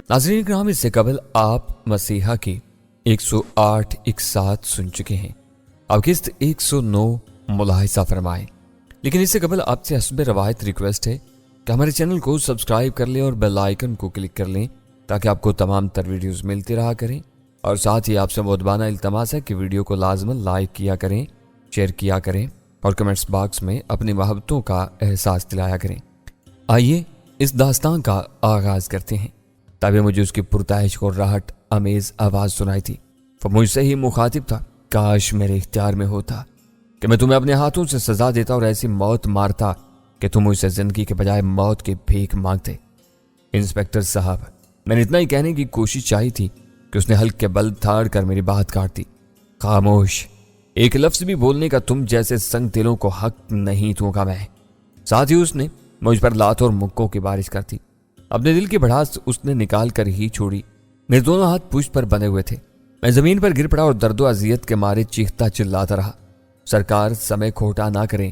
ناظرین کرام، اس سے قبل آپ مسیحا کی 108 اقساط سن چکے ہیں۔ اب قسط 109 ملاحظہ فرمائیں۔ لیکن اس سے قبل آپ سے حسب روایت ریکویسٹ ہے کہ ہمارے چینل کو سبسکرائب کر لیں اور بیل آئیکن کو کلک کر لیں تاکہ آپ کو تمام تر ویڈیوز ملتی رہا کریں، اور ساتھ ہی آپ سے مؤدبانہ التماس ہے کہ ویڈیو کو لازماً لائک کیا کریں، شیئر کیا کریں اور کمنٹس باکس میں اپنی محبتوں کا احساس دلایا کریں۔ آئیے اس داستان کا آغاز کرتے ہیں۔ تبھی مجھے اس کی پرتعش اور راحت امیز آواز سنائی تھی۔ وہ مجھ سے ہی مخاطب تھا۔ کاش میرے اختیار میں ہوتا کہ میں تمہیں اپنے ہاتھوں سے سزا دیتا اور ایسی موت مارتا کہ تم مجھ سے زندگی کے بجائے موت کی بھیک مانگتے۔ انسپکٹر صاحب، میں نے اتنا ہی کہنے کی کوشش چاہی تھی کہ اس نے حلق کے بل تھاڑ کر میری بات کاٹ دی۔ خاموش، ایک لفظ بھی بولنے کا تم جیسے سنگ دلوں کو حق نہیں دوں گا میں۔ ساتھ ہی اس نے مجھ پر لات اور مکوں کی بارش کر دی۔ اپنے دل کی بھڑاس اس نے نکال کر ہی چھوڑی۔ میرے دونوں ہاتھ پشت پر بندھے ہوئے تھے۔ میں زمین پر گر پڑا اور درد و اذیت کے مارے چیختا چلاتا رہا۔ سرکار، سمے کھوٹا نہ کریں،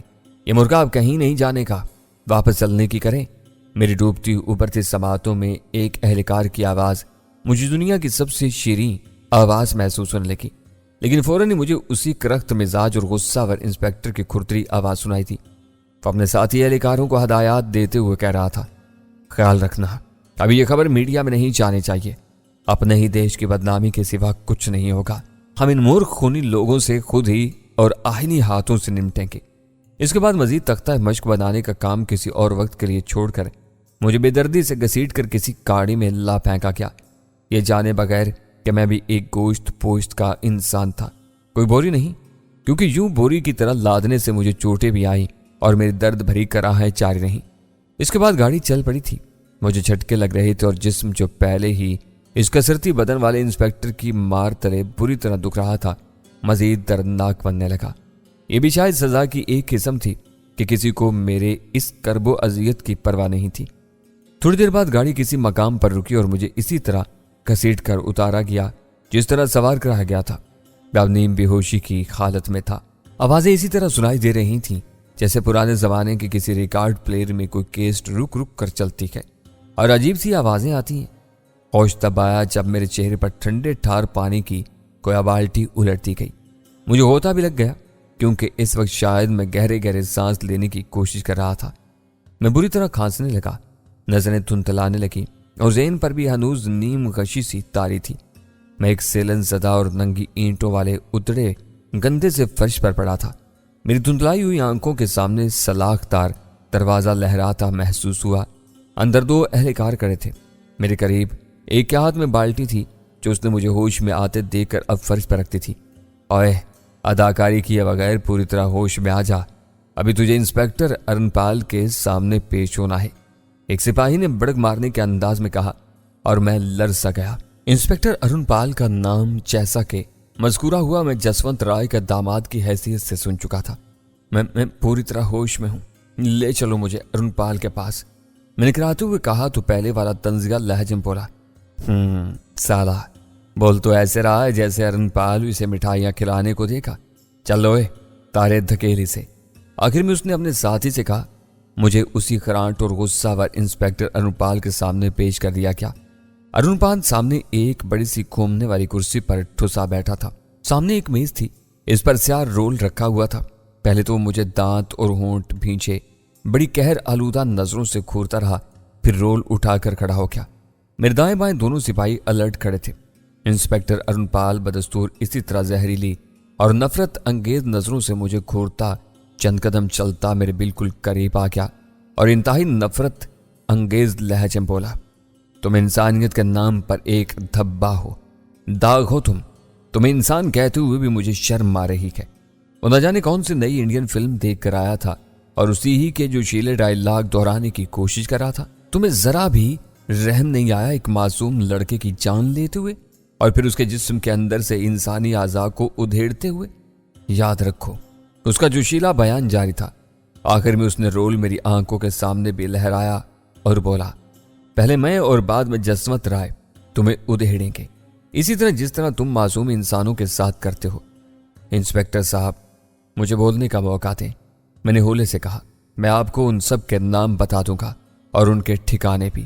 یہ مرغا اب کہیں نہیں جانے کا، واپس چلنے کی کریں۔ میری ڈوبتی ابھرتی سماعتوں میں ایک اہلکار کی آواز مجھے دنیا کی سب سے شیریں آواز محسوس ہونے لگی، لیکن فوراً ہی مجھے اسی کرخت مزاج اور غصہ ور انسپکٹر کی کھرتری آواز سنائی تھی۔ وہ اپنے ساتھی اہلکاروں کو ہدایات دیتے ہوئے کہہ رہا تھا، خیال رکھنا، ابھی یہ خبر میڈیا میں نہیں جانی چاہیے، اپنے ہی دیش کی بدنامی کے سوا کچھ نہیں ہوگا۔ ہم ان مورخ خونی لوگوں سے خود ہی اور آہنی ہاتھوں سے نمٹیں گے۔ اس کے بعد مزید تختہ مشق بنانے کا کام کسی اور وقت کے لیے چھوڑ کر مجھے بے دردی سے گھسیٹ کر کسی کاڑی میں لا پھینکا گیا، یہ جانے بغیر کہ میں بھی ایک گوشت پوشت کا انسان تھا، کوئی بوری نہیں، کیونکہ یوں بوری کی طرح لادنے سے مجھے چوٹیں بھی آئیں اور میری درد بھری کراہیں جاری رہیں۔ اس کے بعد گاڑی چل پڑی تھی۔ مجھے جھٹکے لگ رہے تھے اور جسم جو پہلے ہی اس کسرتی بدن والے انسپکٹر کی مار تلے بری طرح دکھ رہا تھا، مزید دردناک بننے لگا۔ یہ بھی شاید سزا کی ایک قسم تھی کہ کسی کو میرے اس کرب و اذیت کی پرواہ نہیں تھی۔ تھوڑی دیر بعد گاڑی کسی مقام پر رکی اور مجھے اسی طرح گھسیٹ کر اتارا گیا جس طرح سوار کرایا گیا تھا۔ میں نیم بے ہوشی کی حالت میں تھا۔ آوازیں اسی طرح سنائی دے رہی تھیں جیسے پرانے زمانے کے کسی ریکارڈ پلیئر میں کوئی کیسٹ رک رک کر چلتی ہے، اور عجیب سی آوازیں آتی ہیں۔ ہوش تب آیا جب میرے چہرے پر ٹھنڈے ٹھار پانی کی کوئی بالٹی الٹتی گئی۔ مجھے ہوتا بھی لگ گیا کیونکہ اس وقت شاید میں گہرے گہرے سانس لینے کی کوشش کر رہا تھا۔ میں بری طرح کھانسنے لگا، نظریں دھندلانے لگی اور ذہن پر بھی ہنوز نیم غشی سی تاری تھی۔ میں ایک سیلن زدہ اور ننگی اینٹوں والے اتڑے گندے سے فرش پر پڑا تھا۔ میری دھندلائی ہوئی آنکھوں کے سامنے سلاخ دار دروازہ لہراتا محسوس ہوا۔ اندر دو اہلکار کھڑے تھے میرے قریب۔ ایک کے ہاتھ میں بالٹی تھی جو اس نے مجھے ہوش میں آتے دیکھ کر اب فرش پر رکھتی تھی۔ اوئے، اداکاری کیے بغیر پوری طرح ہوش میں آ جا، ابھی تجھے انسپکٹر ارنپال کے سامنے پیش ہونا ہے، ایک سپاہی نے بڑک مارنے کے انداز میں کہا، اور میں لرزا گیا۔ انسپکٹر ارنپال کا نام جیسا کہ مذکورہ ہوا میں جسونت رائے کا داماد کی حیثیت سے سن چکا تھا۔ میں پوری طرح ہوش میں ہوں، لے چلو مجھے ارنپال کے پاس، میں نے کراتے ہوئے کہا تو پہلے والا طنزیہ لہجے میں بولا، سالا بول تو ایسے رہا ہے جیسے ارنپال اسے مٹھائیاں کھلانے کو دیکھا، چلو تارے دھکیلی سے۔ آخر میں اس نے اپنے ساتھی سے کہا، مجھے اسی خرانٹ اور غصہ ور انسپکٹر ارنپال کے سامنے پیش کر دیا کیا۔ ارنپال سامنے ایک بڑی سی گھومنے والی کرسی پر ٹھسا بیٹھا تھا۔ سامنے ایک میز تھی، اس پر سیاہ رول رکھا ہوا تھا۔ پہلے تو مجھے دانت اور ہونٹ بھینچے بڑی قہر آلودہ نظروں سے گھورتا رہا، پھر رول اٹھا کر کھڑا ہو گیا۔ میرے دائیں بائیں دونوں سپاہی الرٹ کھڑے تھے۔ انسپکٹر ارنپال بدستور اسی طرح زہریلی اور نفرت انگیز نظروں سے مجھے گھورتا چند قدم چلتا میرے بالکل قریب آ گیا اور انتہائی نفرت انگیز لہجے میں بولا، تم انسانیت کے نام پر ایک دھبا ہو، داغ ہو، تمہیں انسان کہتے ہوئے بھی مجھے شرم آ رہی ہے۔ وہ نہ جانے کون سی نئی انڈین فلم دیکھ کر آیا تھا اور اسی ہی کے جو شیلے ڈائلاگ دہرانے کی کوشش کر رہا تھا۔ تمہیں ذرا بھی رحم نہیں آیا ایک معصوم لڑکے کی جان لیتے ہوئے اور پھر اس کے جسم کے اندر سے انسانی اعضاء کو ادھیڑتے ہوئے؟ یاد رکھو، اس کا جوشیلا بیان جاری تھا۔ آخر میں اس نے رول میری آنکھوں کے سامنے بھی لہرایا اور بولا، پہلے میں اور بعد میں جسونت رائے تمہیں ادھیڑیں گے، اسی طرح جس طرح تم معصوم انسانوں کے ساتھ کرتے ہو۔ انسپکٹر صاحب، مجھے بولنے کا موقع دیں، میں نے ہولے سے کہا۔ میں آپ کو ان سب کے نام بتا دوں گا اور ان کے ٹھکانے بھی۔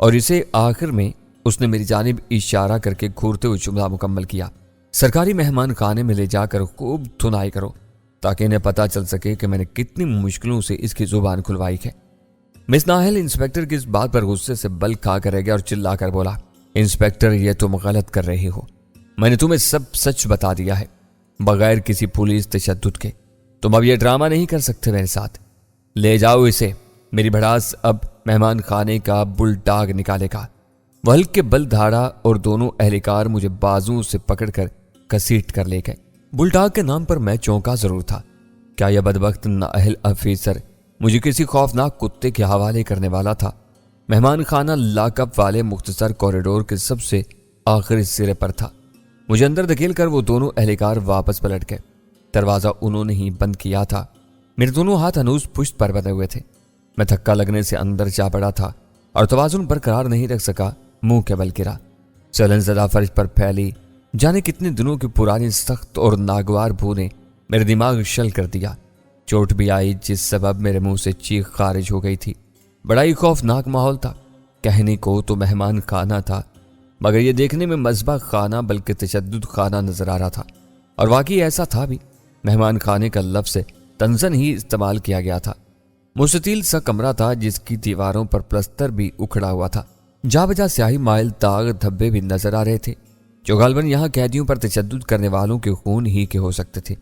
اور اسے آخر میں اس نے میری جانب اشارہ کر کے گھورتے ہوئے جملہ مکمل کیا، سرکاری مہمان خانے میں لے جا کر خوب دھنائی کرو تاکہ انہیں پتا چل سکے کہ میں نے کتنی مشکلوں سے اس کی زبان کھلوائی ہے۔ مس ناہل انسپکٹر کی اس بات پر غصے سے بل کھا کر رہ گیا اور چلا کر بولا، انسپکٹر یہ تم غلط کر رہے ہو، میں نے تمہیں سب سچ بتا دیا ہے بغیر کسی پولیس تشدد کے، تم اب یہ ڈرامہ نہیں کر سکتے میرے ساتھ، لے جاؤ اسے۔ میری بھڑاس اب مہمان خانے کا بل ڈاگ نکالے گا۔ وہ ہلکے بل دھاڑا اور دونوں اہلکار مجھے بازو سے پکڑ کر گھسیٹ کر لے گئے۔ بل ڈاگ کے نام پر میں چونکا ضرور تھا، کیا یہ بدبخت نااہل افیسر مجھے کسی خوفناک کتے کے حوالے کرنے والا تھا؟ مہمان خانہ لاک اپ والے مختصر کوریڈور کے سب سے آخری سرے پر تھا۔ مجھے اندر دھکیل کر وہ دونوں اہلکار واپس پلٹ گئے۔ دروازہ انہوں نے ہی بند کیا تھا۔ میرے دونوں ہاتھ ہنوز پشت پر بندھے ہوئے تھے۔ میں دھکا لگنے سے اندر جا پڑا تھا اور توازن برقرار نہیں رکھ سکا، منہ کے بل گرا۔ چلن زدہ فرش پر پھیلی جانے کتنے دنوں کی پرانی سخت اور ناگوار بو نے میرے دماغ شل کر دیا۔ چوٹ بھی آئی جس سبب میرے منہ سے چیخ خارج ہو گئی تھی۔ بڑا ہی خوفناک ماحول تھا۔ کہنے کو تو مہمان خانہ تھا، مگر یہ دیکھنے میں مذبح خانہ بلکہ تشدد خانہ نظر آ رہا تھا، اور واقعی ایسا تھا بھی۔ مہمان خانے کا لفظ تنزن ہی استعمال کیا گیا تھا۔ مستطیل سا کمرہ تھا جس کی دیواروں پر پلستر بھی اکھڑا ہوا تھا۔ جا بجا سیاہی مائل داغ دھبے بھی نظر آ رہے تھے جو غالباً یہاں قیدیوں پر تشدد کرنے والوں کے خون ہی کے ہو سکتے تھے،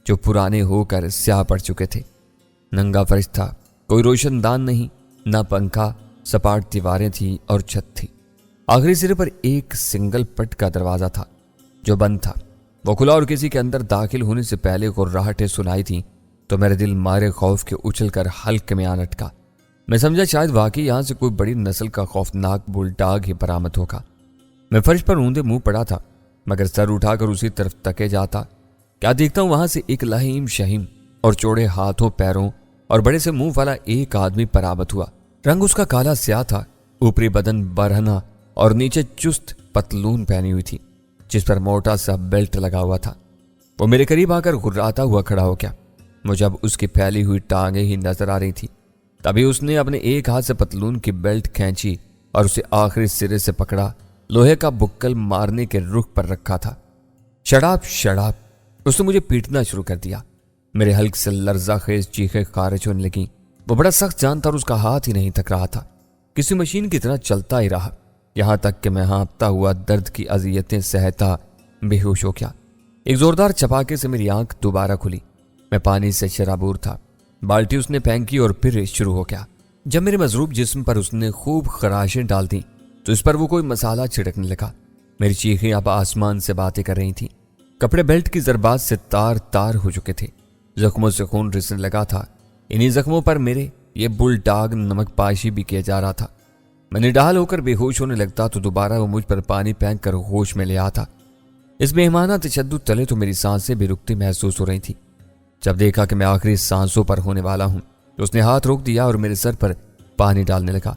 جو پرانے ہو کر سیاہ پڑ چکے تھے۔ ننگا فرش تھا، کوئی روشن دان نہیں، نہ پنکھا، سپاٹ دیواریں تھیں اور چھت تھی۔ آخری سرے پر ایک سنگل پٹ کا دروازہ تھا جو بند تھا۔ وہ کھلا اور کسی کے اندر داخل ہونے سے پہلے گھرراہٹیں سنائی تھیں تو میرے دل مارے خوف کے اچھل کر حلق میں آ اٹکا۔ میں سمجھا شاید واقعی یہاں سے کوئی بڑی نسل کا خوفناک بل ڈاگ ہی برآمد ہوگا۔ میں فرش پر اوندے منہ پڑا تھا، مگر سر اٹھا کر اسی طرف تکے جاتا کیا دیکھتا ہوں وہاں سے ایک لہیم شہیم اور چوڑے ہاتھوں پیروں اور بڑے سے منہ والا ایک آدمی برآمد ہوا۔ رنگ اس کا کالا سیاہ تھا، اوپری بدن برہنہ اور نیچے چست پتلون پہنی ہوئی تھی جس پر موٹا سا بیلٹ لگا ہوا تھا۔ وہ میرے قریب آ کر گھراتا ہوا کھڑا ہو گیا۔ مجھے اب اس کی پھیلی ہوئی ٹانگیں ہی نظر آ رہی تھی۔ تبھی اس نے اپنے ایک ہاتھ سے پتلون کی بیلٹ کھینچی اور اسے آخری سرے سے پکڑا، لوہے کا بکل مارنے کے رخ پر رکھا تھا۔ شڑاپ شڑاپ اس نے مجھے پیٹنا شروع کر دیا۔ میرے حلق سے لرزہ خیز چیخیں خارج ہونے لگیں۔ وہ بڑا سخت جان تھا اور اس کا ہاتھ ہی نہیں تھک رہا تھا، کسی مشین کی طرح چلتا ہی رہا، یہاں تک کہ میں ہانپتا ہوا درد کی اذیتیں سہتا بے ہوش ہو گیا۔ ایک زوردار چپاکے سے میری آنکھ دوبارہ کھلی۔ میں پانی سے شرابور تھا۔ بالٹی اس نے پھینکی اور پھر شروع ہو گیا۔ جب میرے مضروب جسم پر اس نے خوب خراشیں ڈال دیں تو اس پر وہ کوئی مسالہ چھڑکنے لگا۔ میری چیخیں اب آسمان سے باتیں کر رہی تھیں۔ کپڑے بیلٹ کی ضربات سے تار تار ہو چکے تھے، زخموں سے خون رسنے لگا تھا۔ انہی زخموں پر میرے یہ بل ڈاگ نمک پاشی بھی کیا جا رہا تھا۔ میں نڈال ہو کر بے ہوش ہونے لگتا تو دوبارہ وہ مجھ پر پانی پھینک کر ہوش میں لے آتا۔ اس مہمانہ تشدد تلے تو میری سانسیں بے رکتی محسوس ہو رہی تھی۔ جب دیکھا کہ میں آخری سانسوں پر ہونے والا ہوں تو اس نے ہاتھ روک دیا اور میرے سر پر پانی ڈالنے لگا۔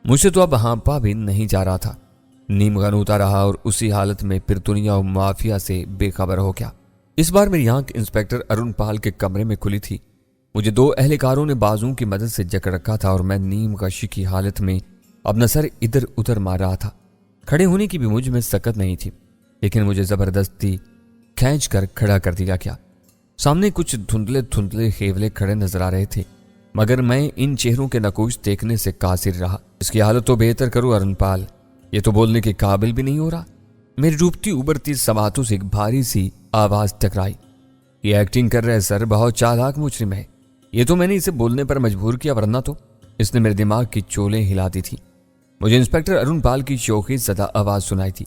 مجھ سے تو اب ہانپا بھی نہیں جا رہا تھا۔ نیم غنوتا رہا اور اسی حالت میں پھر دنیا و مافیا سے بے خبر ہو گیا۔ اس بار میری آنکھ انسپکٹر ارون پال کے کمرے میں کھلی تھی۔ مجھے دو اہلکاروں نے بازوں کی مدد سے جکڑ رکھا تھا اور میں نیم غشی کی حالت میں اپنا سر ادھر ادھر مار رہا تھا۔ کھڑے ہونے کی بھی مجھ میں سکت نہیں تھی، لیکن مجھے زبردستی کھینچ کر کھڑا کر دیا گیا۔ سامنے کچھ دھندلے دھندلے خیولے کھڑے نظر آ رہے تھے، مگر میں ان چہروں کے نقوش دیکھنے سے قاصر رہا۔ اس کی حالت تو بہتر کرو ارون پال، یہ تو بولنے کے قابل بھی نہیں ہو رہا۔ میری ڈوبتی ابھرتی سماعتوں سے ایک بھاری سی آواز ٹکرائی۔ یہ ایکٹنگ کر رہے سر، بہت چالاک مجرم ہے۔ یہ تو میں نے اسے بولنے پر مجبور کیا، ورنہ تو اس نے میرے دماغ کی چولیں ہلا دی تھی۔ مجھے انسپکٹر ارون پال کی شوخی زدہ آواز سنائی تھی۔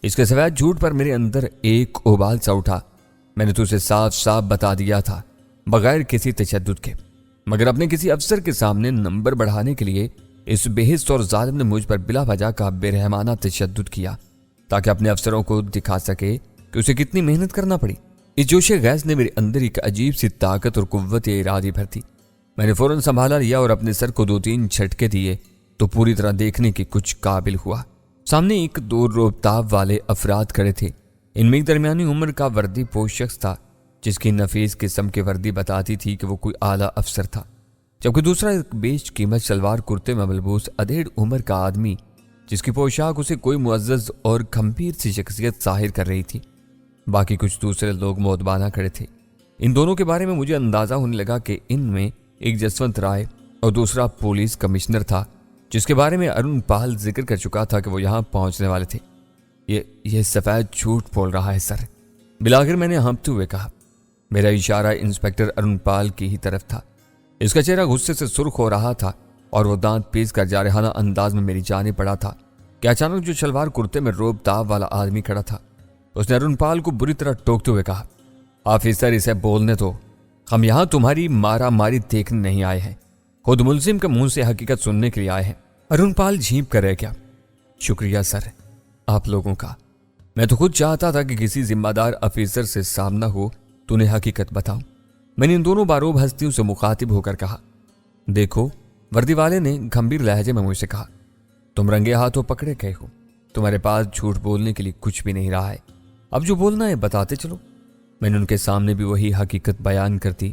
اس کے سوائے جھوٹ پر میرے اندر ایک ابال سا اٹھا۔ میں نے تو اسے صاف صاف بتا دیا تھا بغیر کسی تشدد کے، مگر اپنے کسی افسر کے سامنے نمبر بڑھانے کے لیے اس بے حس اور ظالم نے مجھ پر بلا وجہ کا بے رحمانہ تشدد کیا تاکہ اپنے افسروں کو دکھا سکے کہ اسے کتنی محنت کرنا پڑی۔ اس جوش غیظ نے میرے اندر ایک عجیب سی طاقت اور قوت ارادی بھر دی۔ میں نے فوراً سنبھالا لیا اور اپنے سر کو 2-3 جھٹکے دیے تو پوری طرح دیکھنے کے کچھ قابل ہوا۔ سامنے ایک دو روبتاب والے افراد کھڑے تھے۔ ان میں ایک درمیانی عمر کا وردی پوش شخص تھا جس کی نفیس قسم کی وردی بتاتی تھی کہ وہ کوئی اعلیٰ افسر تھا، جبکہ دوسرا ایک بیش قیمت شلوار کرتے میں ملبوس ادھیڑ عمر کا آدمی جس کی پوشاک اسے کوئی معزز اور گھمبیر سی شخصیت ظاہر کر رہی تھی۔ باقی کچھ دوسرے لوگ مودبانہ کھڑے تھے۔ ان دونوں کے بارے میں مجھے اندازہ ہونے لگا کہ ان میں ایک جسونت رائے اور دوسرا پولیس کمشنر تھا، جس کے بارے میں ارون پال ذکر کر چکا تھا کہ وہ یہاں پہنچنے والے تھے۔ یہ سفید جھوٹ بول رہا ہے سر، بلاخر میں نے ہانپتے ہوئے کہا۔ میرا اشارہ انسپکٹر ارون پال کی ہی طرف تھا۔ اس کا چہرہ غصے سے سرخ ہو رہا تھا اور وہ دانت پیس کر جارحانہ انداز میں میری جانب پڑا تھا کہ اچانک جو شلوار کرتے میں روب داغ والا آدمی کھڑا تھا، اس نے ارون پال کو بری طرح ٹوکتے ہوئے کہا، آفیسر اسے بولنے دو، ہم یہاں تمہاری مارا ماری دیکھنے نہیں آئے ہیں، خود ملزم کے منہ سے حقیقت سننے کے لیے آئے ہیں۔ ارون پال جھینپ کر رہ گیا۔ شکریہ سر آپ لوگوں کا، میں تو خود چاہتا تھا کہ کسی ذمہ دار افیسر سے سامنا ہو تو انہیں حقیقت بتاؤں۔ میں نے ان دونوں باروب ہستیوں سے مخاطب ہو کر کہا، دیکھو، وردی والے نے گھمبیر لہجے میں مجھ سے کہا، تم رنگے ہاتھوں پکڑے گئے ہو، تمہارے پاس جھوٹ بولنے کے لیے کچھ بھی نہیں رہا ہے، اب جو بولنا ہے بتاتے چلو۔ میں نے ان کے سامنے بھی وہی حقیقت بیان کر دی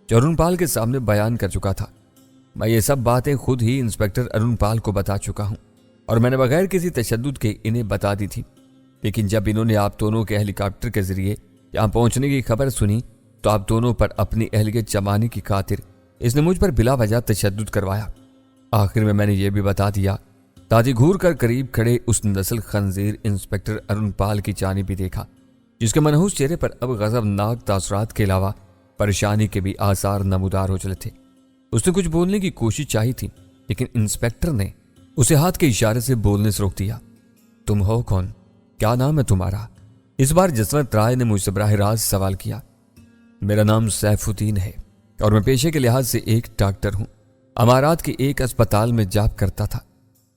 جو ارون پال کے سامنے بیان کر چکا تھا۔ میں یہ سب باتیں خود ہی انسپکٹر ارون پال کو بتا چکا ہوں اور میں نے بغیر کسی تشدد کے انہیں بتا دی تھی، لیکن جب انہوں نے آپ دونوں کے ہیلی کاپٹر کے ذریعے یہاں پہنچنے کی خبر سنی تو آپ دونوں پر اپنی اہلیت جمانے کی خاطر اس نے مجھ پر بلا وجہ تشدد کروایا۔ آخر میں نے یہ بھی بتا دیا۔ دادی گھور کر قریب کھڑے اس نسل خنزیر انسپکٹر ارون پال کی جانب بھی دیکھا، جس کے منحوس چہرے پر اب غضبناک تاثرات کے علاوہ پریشانی کے بھی آثار نمودار ہو چلے تھے۔ اس نے کچھ بولنے کی کوشش چاہی تھی، لیکن انسپکٹر نے اسے ہاتھ کے اشارے سے بولنے سے روک دیا۔ تم ہو کون؟ کیا نام ہے تمہارا؟ اس بار جسونت رائے نے مجھ سے براہ راست سوال کیا۔ میرا نام سیف الدین ہے اور میں پیشے کے لحاظ سے ایک ڈاکٹر ہوں۔ امارات کے ایک اسپتال میں جاب کرتا تھا۔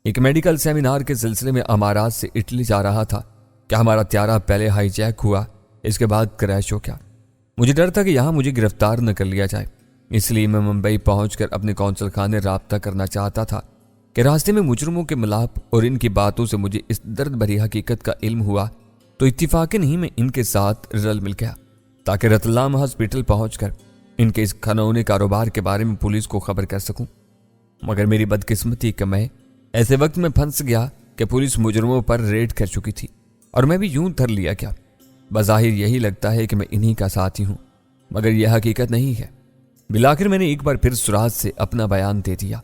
ایک میڈیکل سیمینار کے سلسلے میں امارات سے اٹلی جا رہا تھا کہ ہمارا طیارہ پہلے ہائی جیک ہوا، اس کے بعد کریش ہو گیا۔ مجھے ڈر تھا کہ یہاں مجھے گرفتار نہ کر لیا جائے، اس لیے میں ممبئی پہنچ کر اپنے قونصل خانے رابطہ کرنا چاہتا تھا کہ راستے میں مجرموں کے ملاپ اور ان کی باتوں سے مجھے اس درد بھری حقیقت کا علم ہوا تو اتفاقاً ہی میں ان کے ساتھ رل مل گیا تاکہ رتلام ہاسپٹل پہنچ کر ان کے اس کھنونے کاروبار کے بارے میں پولیس کو خبر کر سکوں۔ مگر میری بدقسمتی کہ میں ایسے وقت میں پھنس گیا کہ پولیس مجرموں پر ریڈ کر چکی تھی اور میں بھی یوں دھر لیا گیا۔ بظاہر یہی لگتا ہے کہ میں انہی کا ساتھی ہوں، مگر یہ حقیقت نہیں ہے۔ بلاخر میں نے ایک بار پھر سراج سے اپنا بیان دے دیا۔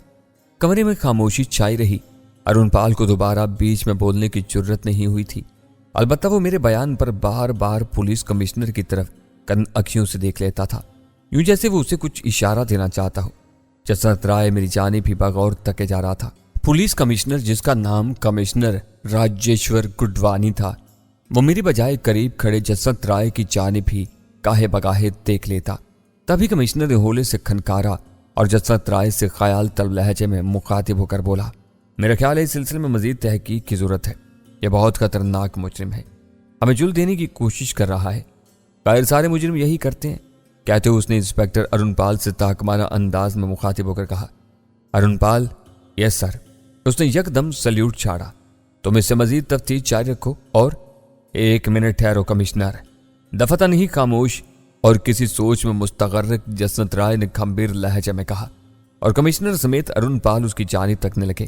کمرے میں خاموشی چھائی رہی۔ ارون پال کو دوبارہ بیچ میں بولنے کی جرت نہیں ہوئی تھی، البتہ وہ میرے بیان پر بار بار پولیس کمشنر کی طرف کن اکھیوں سے دیکھ لیتا تھا، یوں جیسے وہ اسے کچھ اشارہ دینا چاہتا ہو۔ جسونت رائے میری جانب بھی بغور تکے جا رہا تھا۔ پولیس کمشنر، جس کا نام کمشنر راجیشور گڈوانی تھا، وہ میری بجائے قریب کھڑے جسونت رائے کی جانب ہی گاہے بگاہے دیکھ لیتا۔ تبھی کمشنر نے ہولے سے کھنکارا اور جسونت رائے سے خیال طلب لہجے میں مخاطب ہو کر بولا، میرا خیال ہے اس سلسلے میں مزید تحقیق کی ضرورت ہے، یہ بہت خطرناک مجرم ہے، ہمیں جل دینے کی کوشش کر رہا ہے۔ غیر سارے مجرم یہی کرتے ہیں، کہتے ہوئے اس نے انسپکٹر ارون پال سے تحکمانہ انداز میں مخاطب ہو کر کہا۔ ارون پال، یس سر۔ اس نے یکدم سلیوٹ چھاڑا۔ تم اس سے مزید تفتیش جاری رکھو اور ایک منٹ ٹھہرو کمشنر۔ دفتن ہی خاموش اور کسی سوچ میں مستغرق جسونت رائے نے گھمبیر لہجے میں کہا اور کمشنر سمیت ارون پال اس کی جانب تکنے لگے۔